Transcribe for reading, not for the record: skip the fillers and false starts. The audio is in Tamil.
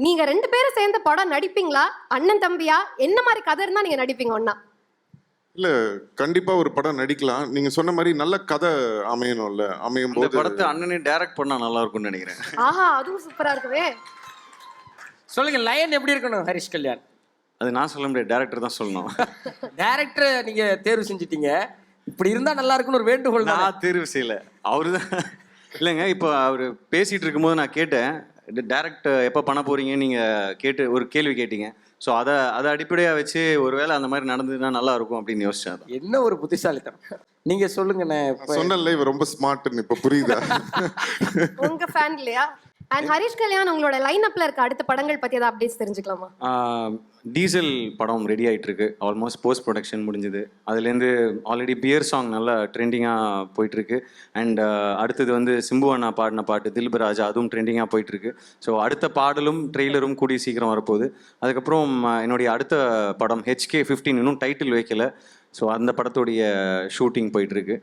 நீங்க 2 பேரும் சேர்ந்த படம் நடிப்பீங்களா? அண்ணன் தம்பியா? என்ன மாதிரி கதை இருந்தா நீங்க நடிப்பீங்க ஒண்ணா? இல்ல கண்டிப்பா ஒரு படம் நடிக்கலாம். நீங்க சொன்ன மாதிரி நல்ல கதை அமையணும்ல. அமையும் இந்த போது படத்தை அண்ணனே டைரக்ட் பண்ணா நல்லா இருக்கும்னு நினைக்கிறேன். ஆஹா, அதுவும் சூப்பரா இருக்குவே. சொல்லுங்க, லயன் எப்படி இருக்கணும் ஹரிஷ் கல்யாண்? அது நான் சொல்ல முடியாது, டைரக்டர் தான் சொல்லணும். டைரக்டர் நீங்க தேர்வு செஞ்சிட்டீங்க, இப்படி இருந்தா நல்லா இருக்குன்னு ஒரு வேண்டுகோள் தான். நான் தேர்வு செய்யல, அவரு தான். இல்லைங்க, இப்போ அவர் பேசிட்டு இருக்கும்போது நான் கேட்டேன், டைரக்ட் எப்போ பண்ண போறீங்க நீங்க கேட்டு ஒரு கேள்வி கேட்டீங்க. ஸோ அதை அடிப்படையாக வச்சு ஒருவேளை அந்த மாதிரி நடந்ததுன்னா நல்லா இருக்கும் அப்படின்னு யோசிச்சேன். என்ன ஒரு புத்திசாலித்தனம். நீங்க சொல்லுங்கண்ணே. சொன்னல இவ ரொம்ப ஸ்மார்ட்னு இப்ப புரியுதா? உங்க ஃபேன் இல்லையா? அண்ட் ஹரிஷ் கல்யாண் உங்களோட லைன் அப்ல இருக்க அடுத்த படங்கள் பத்தி ஏதாவது அப்டேட்ஸ் தெரிஞ்சுக்கலாமா? டீசல் படம் ரெடி ஆகிட்டு இருக்கு, ஆல்மோஸ்ட் போஸ்ட் ப்ரொடக்ஷன் முடிஞ்சுது. அதுலேருந்து ஆல்ரெடி பியர் சாங் நல்லா ட்ரெண்டிங்காக போயிட்டுருக்கு. அண்ட் அடுத்தது வந்து சிம்பு அண்ணா பாடின பாட்டு தில்பு ராஜா, அதுவும் ட்ரெண்டிங்காக போயிட்டுருக்கு. ஸோ அடுத்த பாடலும் ட்ரெய்லரும் கூடிய சீக்கிரம் வரப்போகுது. அதுக்கப்புறம் என்னுடைய அடுத்த படம் HK 15 இன்னும் டைட்டில் வைக்கல. ஸோ அந்த படத்துடைய ஷூட்டிங் போயிட்டுருக்கு.